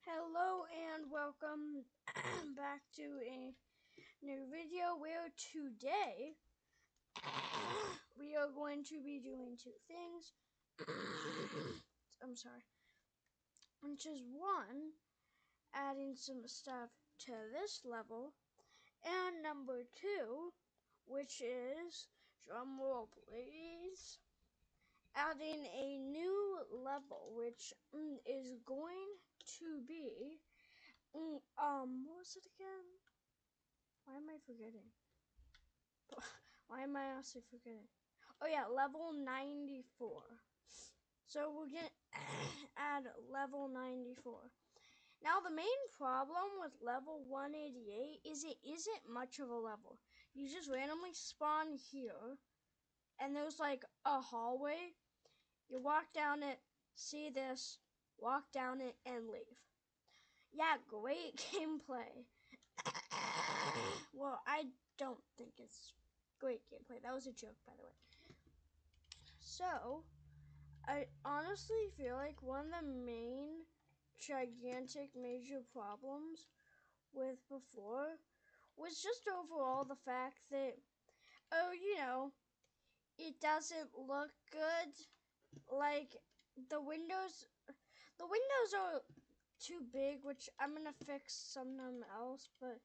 Hello and welcome back to a new video where today we are going to be doing two things. I'm sorry. Which is one, adding some stuff to this level, and number two, which is, drum roll please, adding a new level which is going to be what was it again? Why am I forgetting? Why am I also forgetting? Oh yeah, level 94. So we're gonna add level 94. Now the main problem with level 188 is it isn't much of a level. You just randomly spawn here, and there's like a hallway. You walk down it, see this, walk down it, and leave. Yeah, great gameplay. Well, I don't think it's great gameplay. That was a joke, by the way. So, I honestly feel like one of the main gigantic major problems with before was just overall the fact that, it doesn't look good. Like, the windows are too big, which I'm gonna fix sometime else, but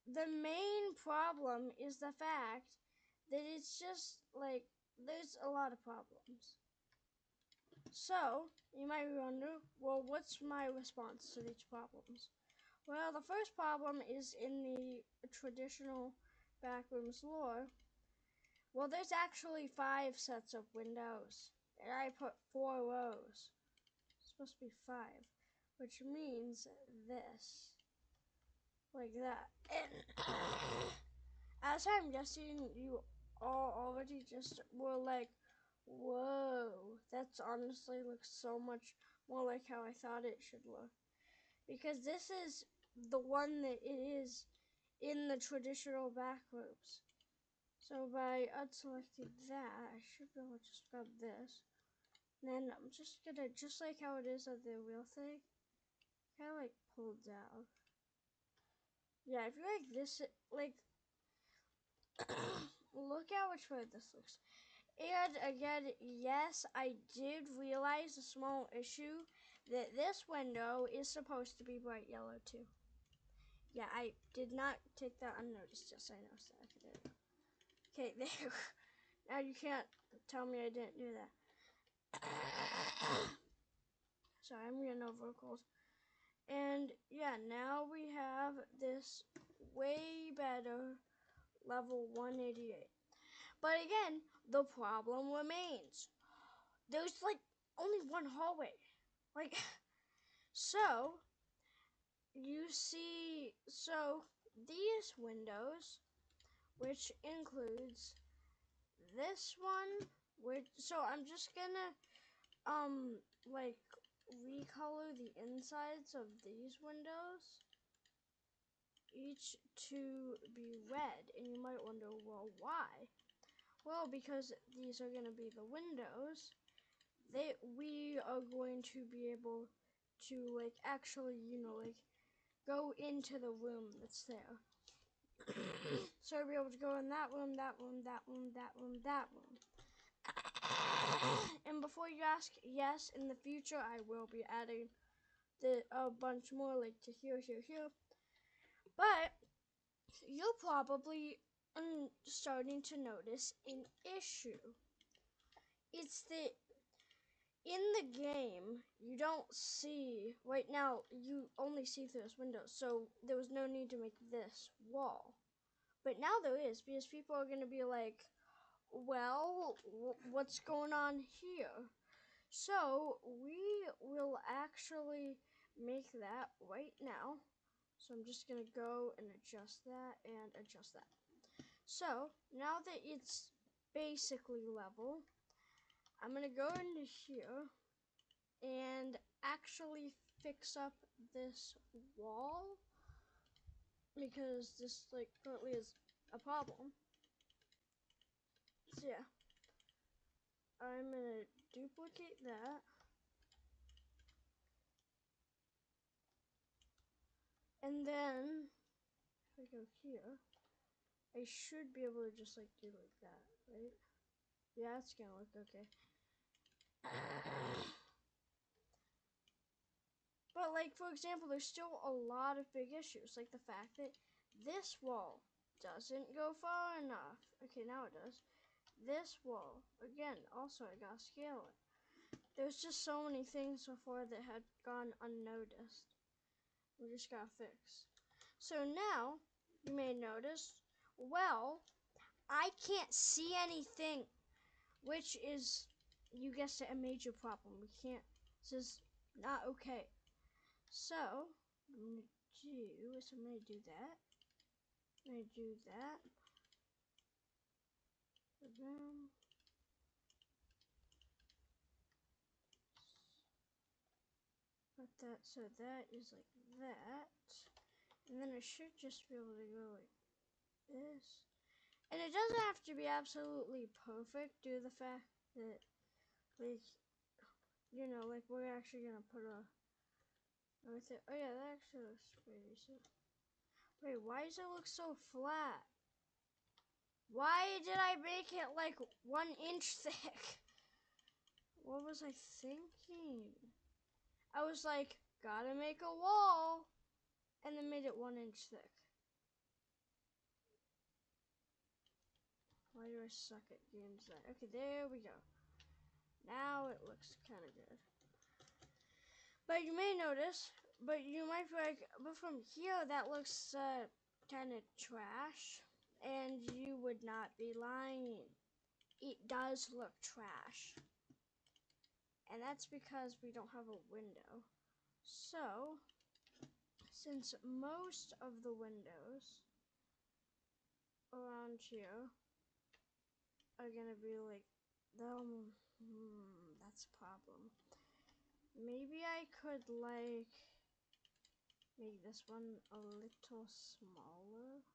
the main problem is the fact that it's just like there's a lot of problems. So you might wonder, well, what's my response to these problems? Well, the first problem is in the traditional Backrooms lore. Well, there's actually 5 sets of windows, and I put 4 rows. It's supposed to be 5, which means this. Like that. And as I'm guessing, you all already just were like, whoa, that's honestly looks so much more like how I thought it should look. Because this is the one that it is in the traditional Backrooms. So by unselecting that, I should be able to just grab this. And then I'm just gonna, just like how it is on the real thing, kind of like pull down. Yeah, I feel like this, like, look at which way this looks. And again, yes, I did realize a small issue that this window is supposed to be bright yellow too. Yeah, I did not take that unnoticed. Yes, I noticed that. Okay, there. Now you can't tell me I didn't do that. Sorry, I'm getting over a cold. And yeah, now we have this way better level 188. But again, the problem remains. There's like only one hallway. Like, so you see, so these windows, which includes this one, so I'm just gonna, like, recolor the insides of these windows, each to be red. And you might wonder, well, why? Well, because these are going to be the windows that we are going to be able to, like, actually, like, go into the room that's there. So I'll be able to go in that room, that room, that room, that room, that room. And before you ask, yes, in the future I will be adding a bunch more, like to here, here, here. But you're probably starting to notice an issue. It's that in the game, you don't see, right now, you only see through this window, so there was no need to make this wall. But now there is, because people are going to be like, well, what's going on here? So we will actually make that right now. So I'm just going to go and adjust that and adjust that. So now that it's basically level, I'm going to go into here and actually fix up this wall, because this, like, currently is a problem. So yeah, I'm going to duplicate that. And then if I go here, I should be able to just like do like that, right? Yeah, it's gonna look okay. But like, for example, there's still a lot of big issues, like the fact that this wall doesn't go far enough. Okay, now it does. This wall, again, also I gotta scale it. There's just so many things before that had gone unnoticed. We just gotta fix. So now, you may notice, well, I can't see anything, which is, you guessed it, a major problem. We can't, this is not okay. So, what I'm gonna do is I'm gonna do that. I'm gonna do that. Put that, so that is like that. And then it should just be able to go like this. And it doesn't have to be absolutely perfect due to the fact that, like, you know, like we're actually gonna put a, oh yeah, that actually looks pretty decent. Wait, why does it look so flat? Why did I make it like 1 inch thick? What was I thinking? I was like, gotta make a wall, and then made it 1 inch thick. Why do I suck at game design? Okay, there we go. Now it looks kind of good. But you may notice, but you might be like, but from here that looks kind of trash. And you would not be lying. It does look trash. And that's because we don't have a window. So, since most of the windows around here are gonna be like, that's a problem. Maybe I could like make this one a little smaller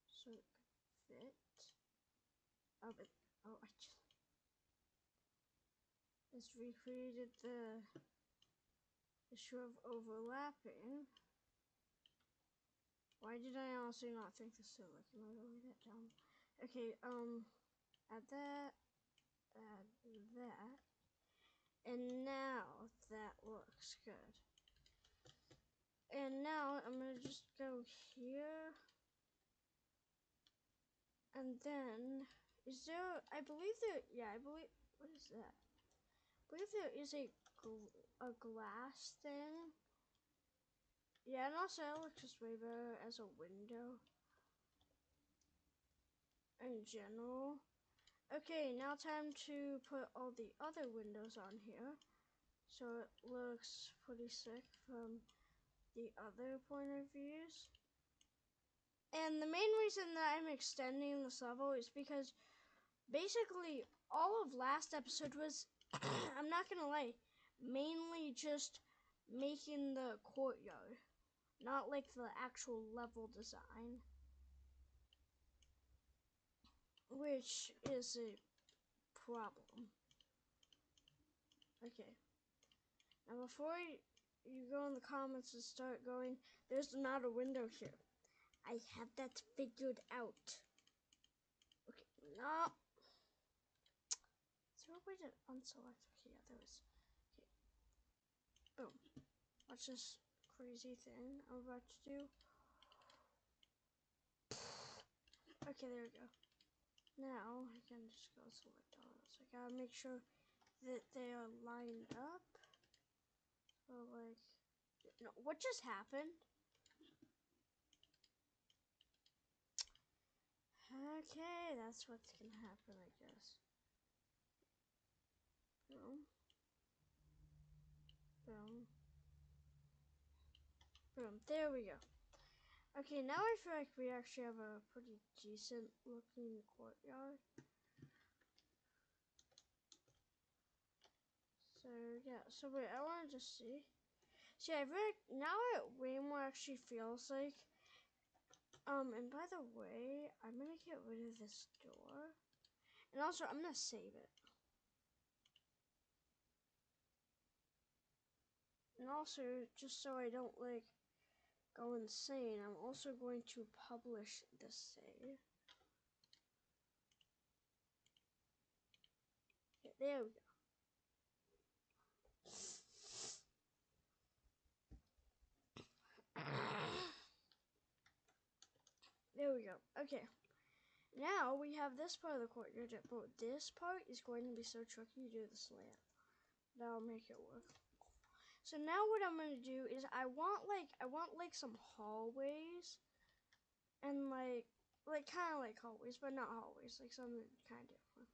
so it could fit. Oh, but I just recreated the issue of overlapping. Why did I honestly not think this through? Like, am I gonna lay that down? Okay, add that, and now that looks good. And now I'm gonna just go here, and then is there? I believe there. Yeah, I believe. What is that? I believe there is a glass thing. Yeah, and also it looks just way better as a window in general. Okay, now time to put all the other windows on here. So it looks pretty sick from the other point of views. And the main reason that I'm extending this level is because basically all of last episode was, I'm not gonna lie, mainly just making the courtyard, not like the actual level design, which is a problem. Okay. Now before you go in the comments and start going, there's not a window here. I have that figured out. Okay, no. Is there a way to unselect? Okay, yeah, there is. Okay. Boom. Watch this crazy thing I'm about to do. Okay, there we go. Now I can just go select all those. I gotta make sure that they are lined up. So like, no, what just happened? Okay, that's what's gonna happen, I guess. Boom. Boom. Boom. There we go. Okay, now I feel like we actually have a pretty decent looking courtyard. So yeah, so wait, I want to just see. See, I feel like now it way more actually feels like. And by the way, I'm gonna get rid of this door, and also I'm gonna save it. And also, just so I don't like go insane, I'm also going to publish this save. Okay, there we go. There we go. Okay. Now we have this part of the courtyard, but this part is going to be so tricky to do the slant. That'll make it work. So now what I'm gonna do is I want like some hallways, and like kind of like hallways, but not hallways, like something kind of different.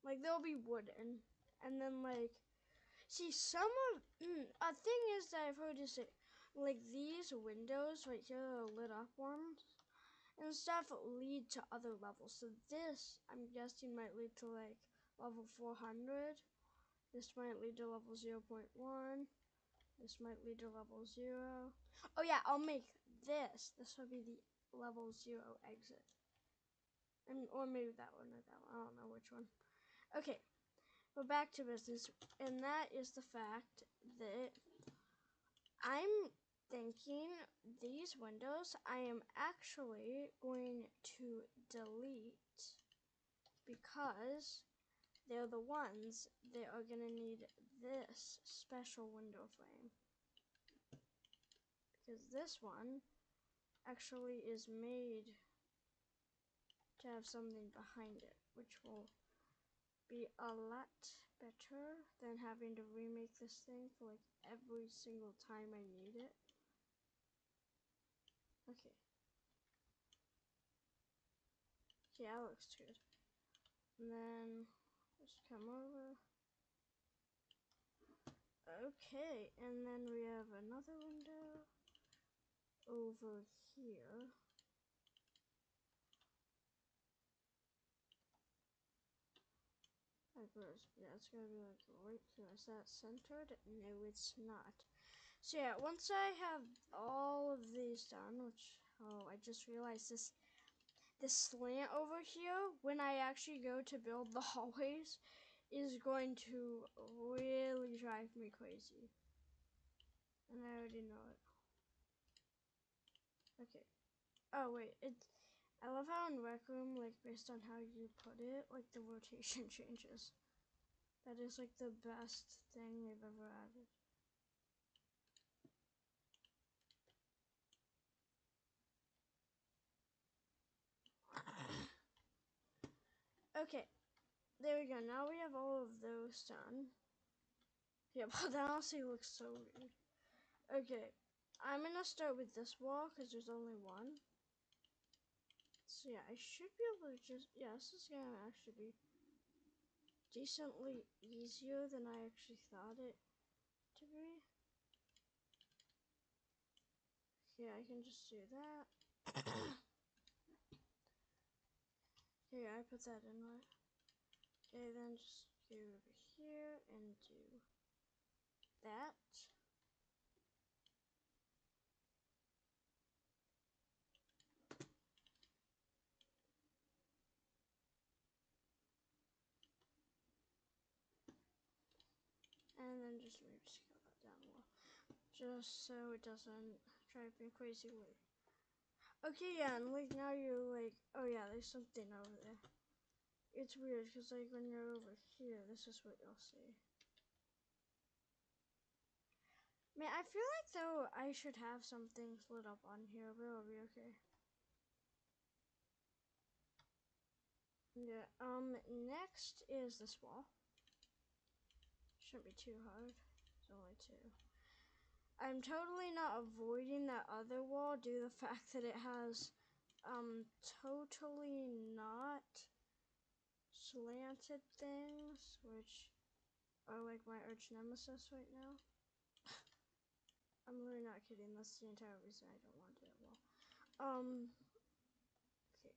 Like they'll be wooden, and then like see some of a thing is that I've heard is that like these windows right here are lit up ones and stuff lead to other levels. So this, I'm guessing, might lead to like level 400. This might lead to level 0.1. This might lead to level 0. Oh yeah, I'll make this. This will be the level 0 exit. Or maybe that one or that one. I don't know which one. Okay, but back to business. And that is the fact that I'm thinking these windows I am actually going to delete because they're the ones that are going to need this special window frame. Because this one actually is made to have something behind it, which will be a lot better than having to remake this thing for like every single time I need it. Okay. Yeah, that looks good. And then just come over. Okay, and then we have another window over here. Yeah, it's gonna be like right here. Is that centered? No, it's not. So yeah, once I have all of these done, which, oh, I just realized this slant over here, when I actually go to build the hallways, is going to really drive me crazy. And I already know it. Okay. Oh wait, I love how in RecRoom, like based on how you put it, like the rotation changes. That is like the best thing they've ever added. Okay, there we go. Now we have all of those done. Yeah, but that honestly looks so weird. Okay, I'm gonna start with this wall because there's only one. So yeah, I should be able to just, yeah, this is gonna actually be decently easier than I actually thought it to be. Yeah, I can just do that. Okay, I put that in right. Okay, then just go over here and do that. And then just maybe scale that down a little. Just so it doesn't drive me crazy with. Okay, yeah, and like now you're like, oh yeah, there's something over there. It's weird because like when you're over here, this is what you'll see. Man, I feel like though I should have something lit up on here, but it'll be okay. Yeah, next is this wall. Shouldn't be too hard. It's only 2. I'm totally not avoiding that other wall due to the fact that it has totally not slanted things, which are like my arch nemesis right now. I'm really not kidding. That's the entire reason I don't want to do that wall. Okay.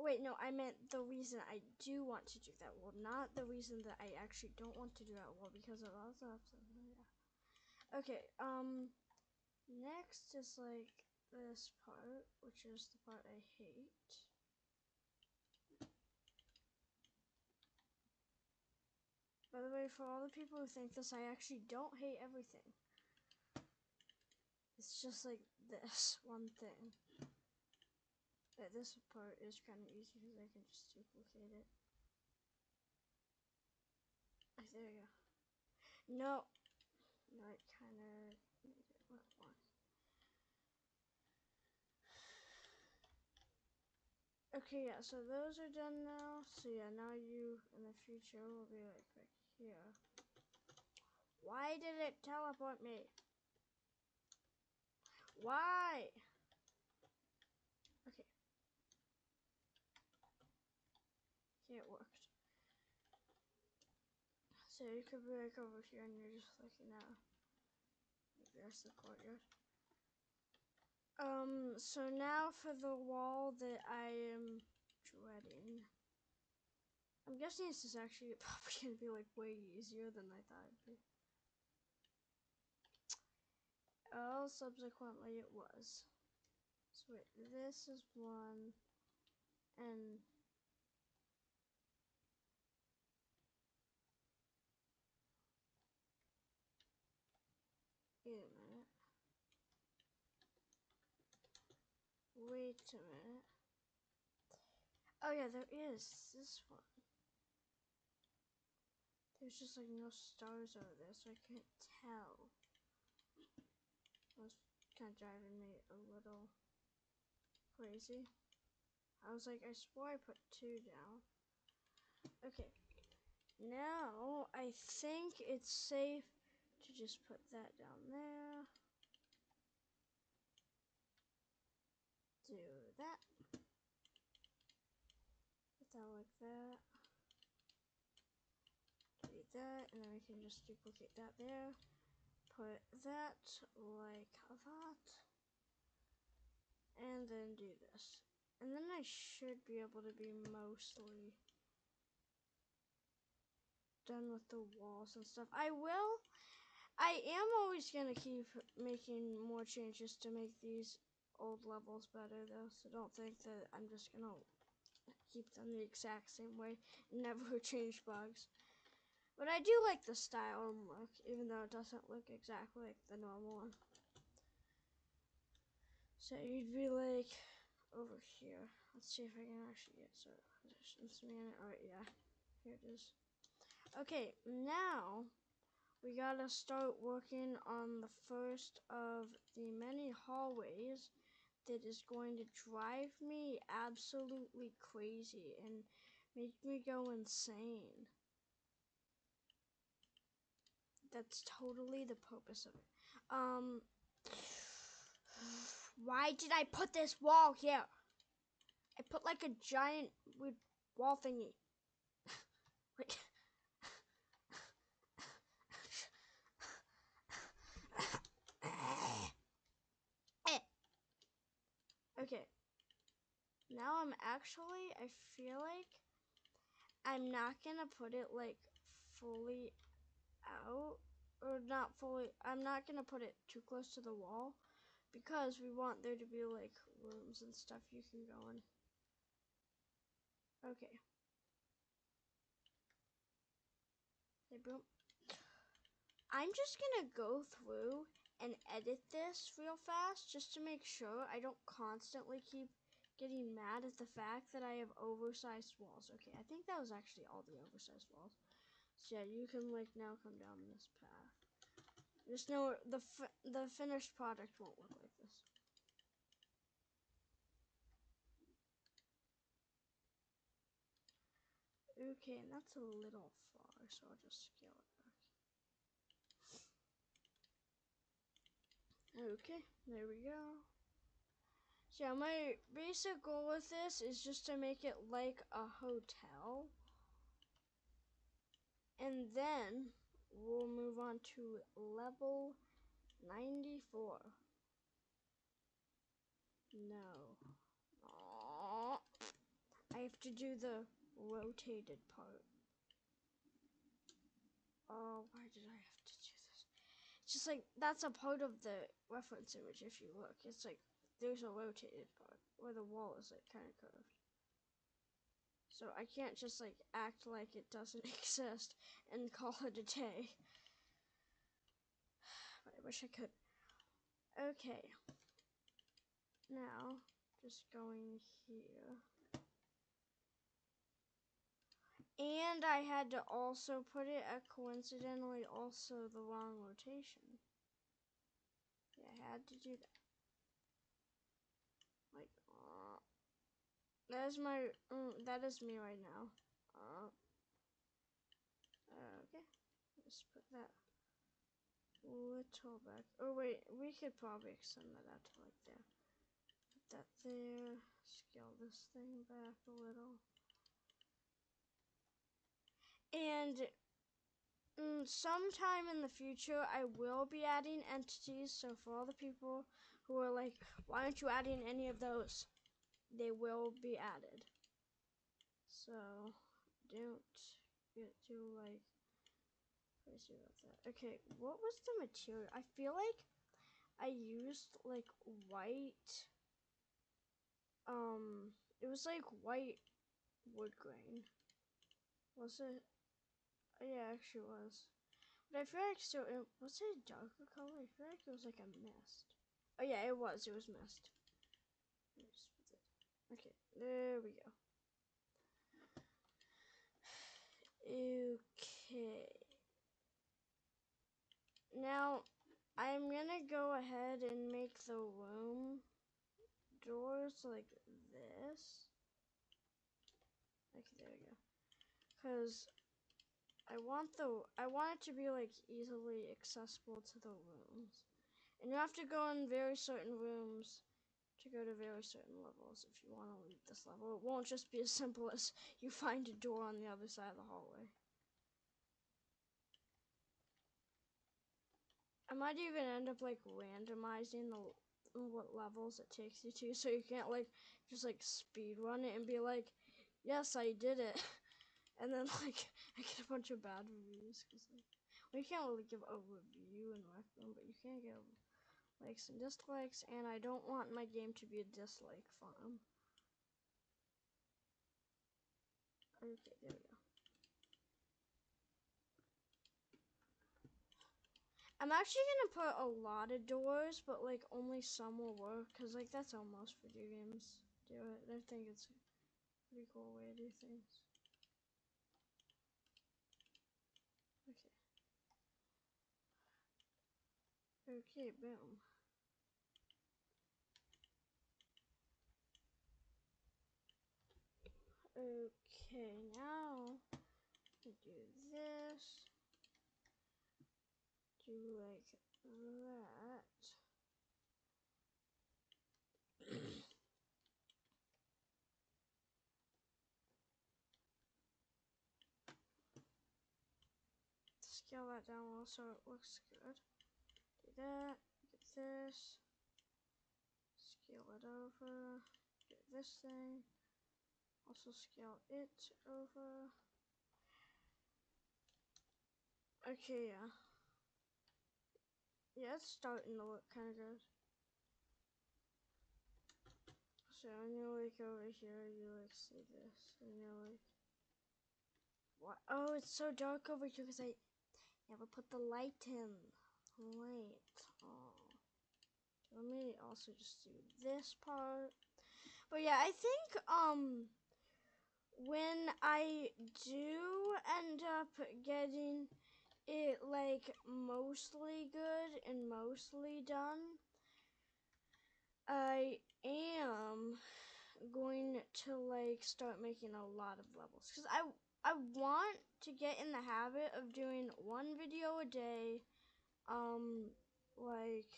Wait, no, I meant the reason I do want to do that wall, not the reason that I actually don't want to do that wall, because it also has something. Yeah. Okay, next is like this part, which is the part I hate. By the way, for all the people who think this, I actually don't hate everything. It's just like this one thing. This part is kind of easy because I can just duplicate it. There you go. No, it kind of made it look wrong. Okay, yeah, so those are done now. So yeah, now you in the future will be like right here. Why did it teleport me? Why? Okay. Okay, it worked. So you could be like over here and you're just looking at there's the courtyard. So now for the wall that I am dreading. I'm guessing this is actually probably gonna be like way easier than I thought it'd be. Oh, subsequently it was. So wait, this is one, and wait a minute. Wait a minute. Oh yeah, there is this one. There's just like no stars over there, so I can't tell. It was kind of driving me a little crazy. I was like, I swore I put 2 down. Okay. Now, I think it's safe to just put that down there. Do that. Put that like that. Do that, and then we can just duplicate that there. Put that like that. And then do this. And then I should be able to be mostly done with the walls and stuff. I am always going to keep making more changes to make these old levels better though. So don't think that I'm just going to keep them the exact same way and never change bugs. But I do like the style and look, even though it doesn't look exactly like the normal one. So you'd be like over here. Let's see if I can actually get positions management. Alright, yeah. Here it is. Okay, now we gotta start working on the first of the many hallways that is going to drive me absolutely crazy and make me go insane. That's totally the purpose of it. Why did I put this wall here? I put like a giant weird wall thingy. Like okay. Now I feel like I'm not gonna put it like fully out, or not fully, I'm not gonna put it too close to the wall because we want there to be like rooms and stuff you can go in. Okay. Okay, boom. I'm just gonna go through and edit this real fast just to make sure I don't constantly keep getting mad at the fact that I have oversized walls. Okay, I think that was actually all the oversized walls. So yeah, you can like now come down this path. Just know the finished product won't look like this. Okay, and that's a little far, so I'll just scale it back. Okay, there we go. So yeah, my basic goal with this is just to make it like a hotel. And then we'll move on to level 94. No. Aww. I have to do the rotated part. Oh, why did I have to do this? It's just like, that's a part of the reference image if you look. It's like, there's a rotated part where the wall is like kind of curved. So I can't just like act like it doesn't exist and call it a day. But I wish I could. Okay. Now, just going here. And I had to also put it at coincidentally also the wrong rotation. Yeah, I had to do that. Like, that is my, that is me right now. Okay, let's put that little back. Oh wait, we could probably extend that out to like there. Put that there, scale this thing back a little. And sometime in the future, I will be adding entities. So for all the people who are like, why aren't you adding any of those? They will be added. So don't get too like crazy about that. Okay, what was the material? I feel like I used like white. It was like white wood grain. Was it? Yeah, actually it was. But I feel like was it a darker color? I feel like it was like a mist. Oh yeah, it was mist. Okay, there we go. Okay. Now, I'm gonna go ahead and make the room doors like this. Okay, there we go. Cause I want it to be like easily accessible to the rooms. And you have to go in very certain rooms to go to very certain levels if you want to leave this level. It won't just be as simple as you find a door on the other side of the hallway. I might even end up like randomizing what levels it takes you to, so you can't like just like speed run it and be like, yes, I did it, and then like I get a bunch of bad reviews because like, well, you can't really give a review in RecRoom, but you can give likes and dislikes, and I don't want my game to be a dislike farm. Okay, there we go. I'm actually gonna put a lot of doors, but like only some will work, cause like that's how most video games do it. I think it's a pretty cool way to do things. Okay. Okay, boom. Okay, now we do this. Do like that. Scale that down well so it looks good. Do that. Get this. Scale it over. Get this thing. Also scale it over. Okay, yeah. Yeah, it's starting to look kind of good. So when you like over here, you like see this, and you're like, what? Oh, it's so dark over here because I never put the light in. Wait. Oh. Let me also just do this part. But yeah, I think when I do end up getting it like mostly good and mostly done, I am going to like start making a lot of levels because I want to get in the habit of doing one video a day, like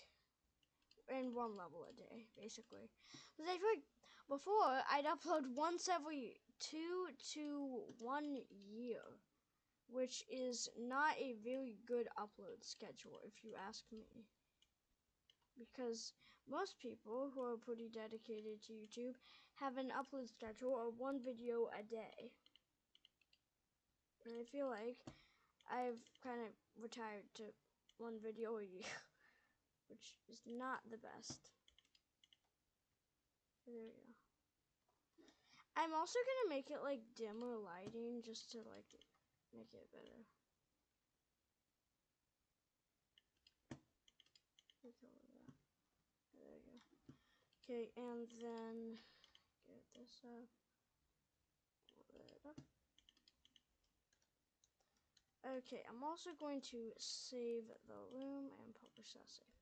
in one level a day basically, because I feel like before I'd upload once every 2 to 1 year, which is not a very good upload schedule if you ask me, because most people who are pretty dedicated to YouTube have an upload schedule of 1 video a day. And I feel like I've kind of retired to 1 video a year, which is not the best. There we go. I'm also gonna make it like dimmer lighting just to like make it better. Okay, and then get this up. Okay, I'm also going to save the room and publish that save.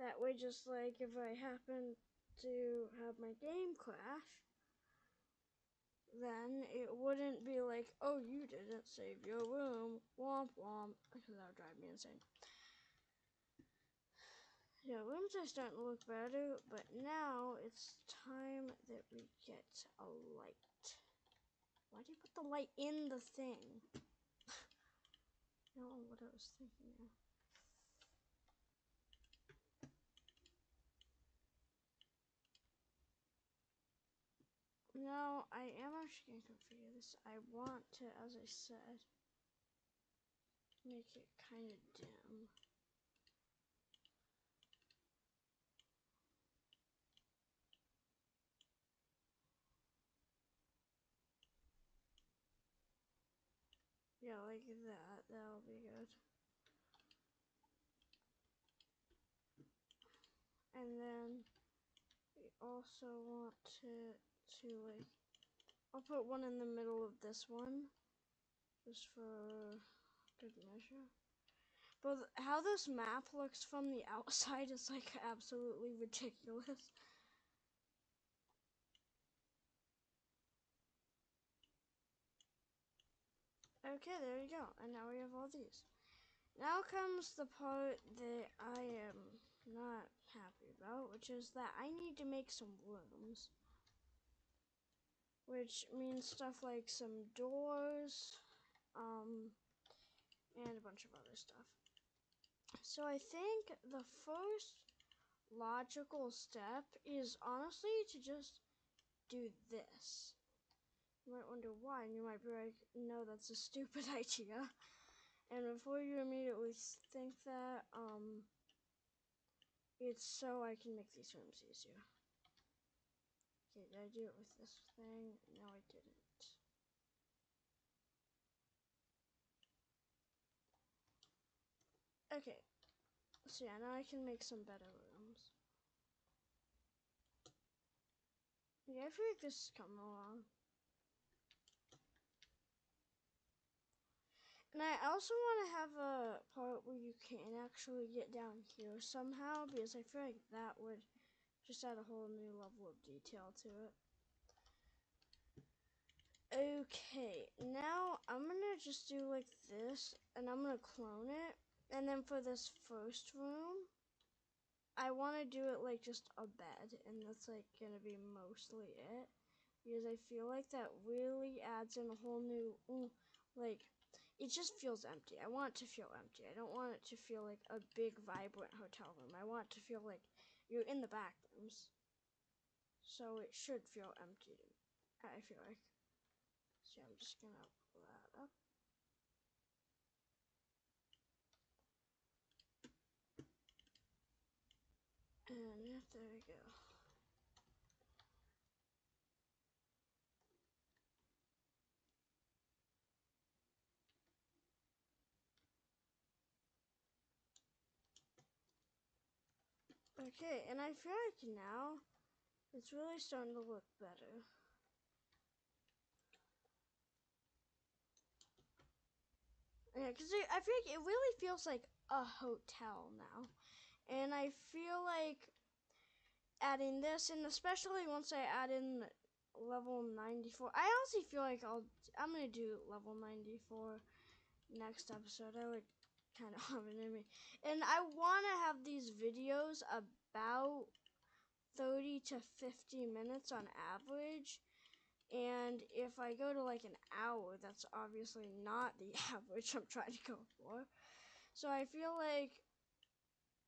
That way, just like if I happen to have my game crash, then it wouldn't be like, oh, you didn't save your room, womp womp, because that would drive me insane. Yeah, rooms are starting to look better, but now it's time that we get a light. Why do you put the light in the thing? I don't know what I was thinking there. No, I am actually going to configure this. I want to, as I said, make it kind of dim. Yeah, like that. That'll be good. And then we also want to like, I'll put one in the middle of this one, just for good measure. But how this map looks from the outside is like absolutely ridiculous. Okay, there you go. And now we have all these. Now comes the part that I am not happy about, which is that I need to make some rooms. Which means stuff like some doors, and a bunch of other stuff. So I think the first logical step is honestly to just do this. You might wonder why, and you might be like, no, that's a stupid idea. And before you immediately think that, it's so I can make these rooms easier. Okay, did I do it with this thing? No, I didn't. Okay, so yeah, now I can make some better rooms. Yeah, I feel like this is coming along. And I also want to have a part where you can actually get down here somehow, because I feel like that would just add a whole new level of detail to it. Okay, now I'm gonna just do like this, and I'm gonna clone it. And then for this first room, I want to do it like just a bed, and that's like gonna be mostly it, because I feel like that really adds in a whole new, like, it just feels empty. I want it to feel empty. I don't want it to feel like a big, vibrant hotel room. I want it to feel like you're in the back rooms. So it should feel empty, I feel like. So I'm just gonna pull that up. And there we go. Okay, and I feel like now it's really starting to look better. Yeah, because I feel like it really feels like a hotel now. And I feel like adding this, and especially once I add in level 94, I honestly feel like I'm going to do level 94 next episode. I would kind of have it in me. And I want to have these videos about 30 to 50 minutes on average. And if I go to like an hour, that's obviously not the average I'm trying to go for. So I feel like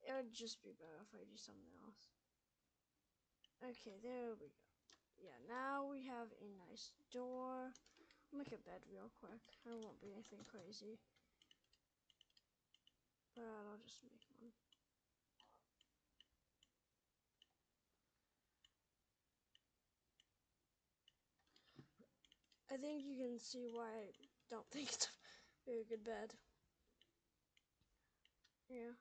it would just be better if I do something else. Okay, there we go. Yeah, now we have a nice door. I'll make a bed real quick. It won't be anything crazy. But I'll just make one. I think you can see why I don't think it's a very good bed. Yeah.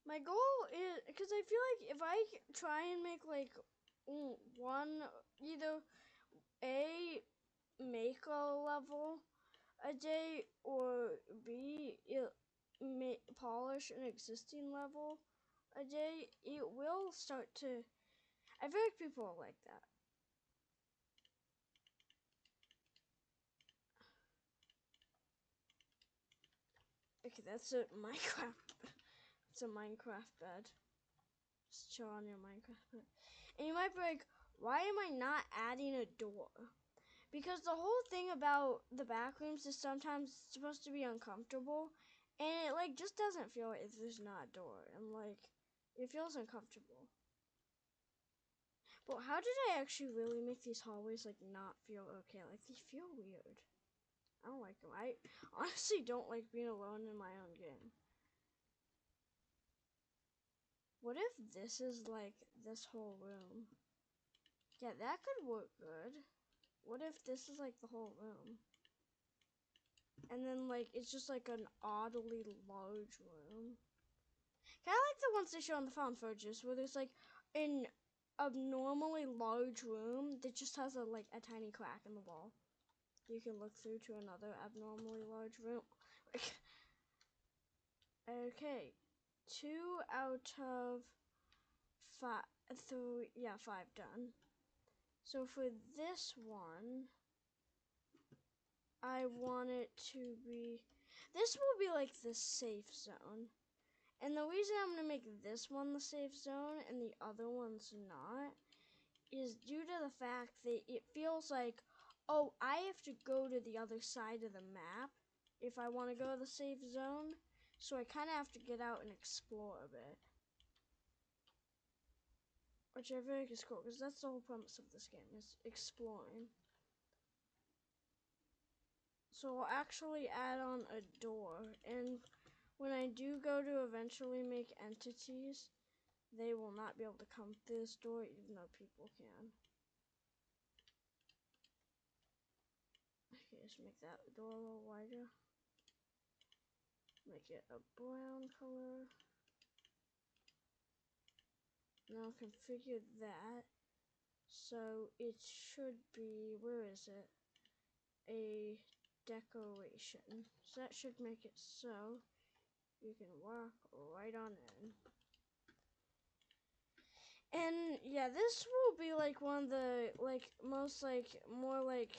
My goal is, because I feel like if I try and make like one, either A, make a level a day, or B, polish an existing level a day, it will start to, I feel like people are like that. Okay, that's a Minecraft. It's a Minecraft bed. Just chill on your Minecraft bed. And you might be like, why am I not adding a door? Because the whole thing about the backrooms is sometimes it's supposed to be uncomfortable, and it like just doesn't feel like if there's not a door, and like it feels uncomfortable. But how did I actually really make these hallways like not feel okay? Like they feel weird. I don't like them. I honestly don't like being alone in my own game. What if this is like this whole room? Yeah, that could work good. What if this is like the whole room? And then like it's just like an oddly large room. Kind of like the ones they show on the found footage, where there's like an abnormally large room that just has a tiny crack in the wall. You can look through to another abnormally large room. Okay, 2 out of 5. 3, yeah, 5 done. So for this one, I want it to be. This will be like the safe zone. And the reason I'm going to make this one the safe zone and the other ones not is due to the fact that it feels like, oh, I have to go to the other side of the map if I want to go to the safe zone. So I kind of have to get out and explore a bit. Which I feel like is cool, because that's the whole premise of this game, is exploring. So we'll actually add on a door, and when I do go to eventually make entities, they will not be able to come through this door, even though people can. Okay, just make that door a little wider. Make it a brown color. Now configure that. So it should be, where is it? A decoration. So that should make it so you can walk right on in. And yeah, this will be like one of the more like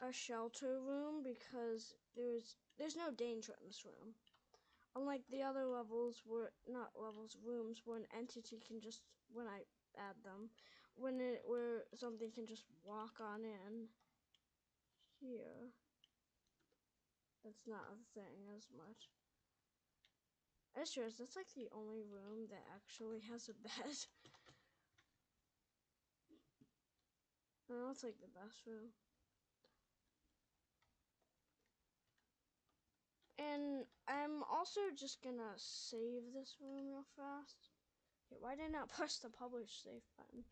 a shelter room, because there's no danger in this room. Unlike the other levels rooms where an entity can just, when I add them, where something can just walk on in. Here, that's not a thing as much. I sure that's like the only room that actually has a bed. No, it's like the best room. And I'm also just gonna save this room real fast. Okay, why did I not push the publish save button?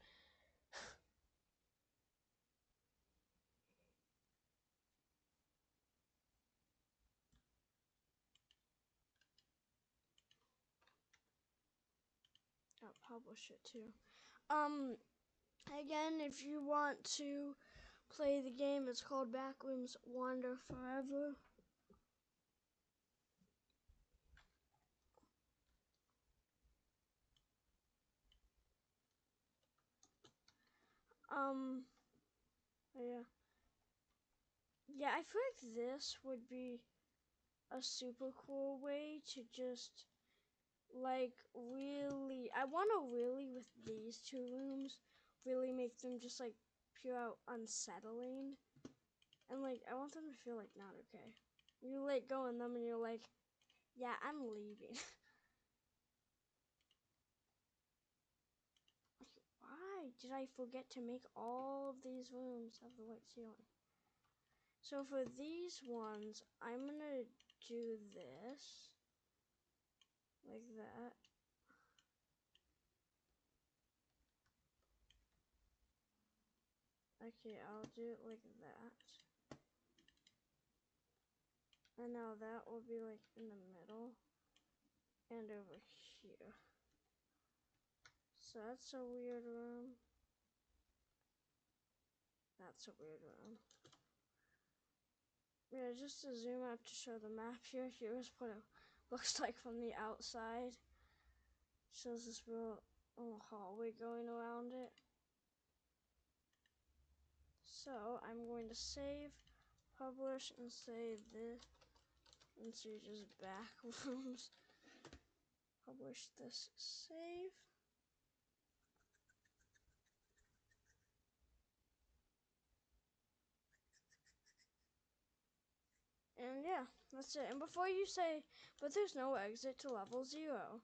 I'll publish it too. Again, if you want to play the game, it's called Backrooms Wander Forever. Yeah. Yeah, I feel like this would be a super cool way to just, like, really, I want to really, with these 2 rooms, really make them just, like, pure out unsettling. And, like, I want them to feel, like, not okay. You, like, go in them and you're like, yeah, I'm leaving. Why did I forget to make all of these rooms have the white ceiling? So for these ones, I'm gonna do this, like that. Okay, I'll do it like that. And now that will be like in the middle. and over here. So that's a weird room. That's a weird room. Yeah, just to zoom out to show the map here, here's what it looks like from the outside. Shows this real hallway going around it. So I'm going to save, publish, and say this, and so just Backrooms. Publish this, save. And yeah, that's it. And before you say, but there's no exit to level 0.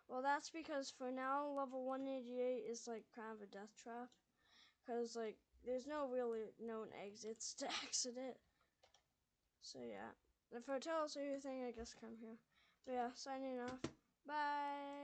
Well, that's because for now, level 188 is like kind of a death trap. Because like, there's no really known exits to exit it. So yeah. If I tell us anything, I guess come here. But yeah, signing off. Bye.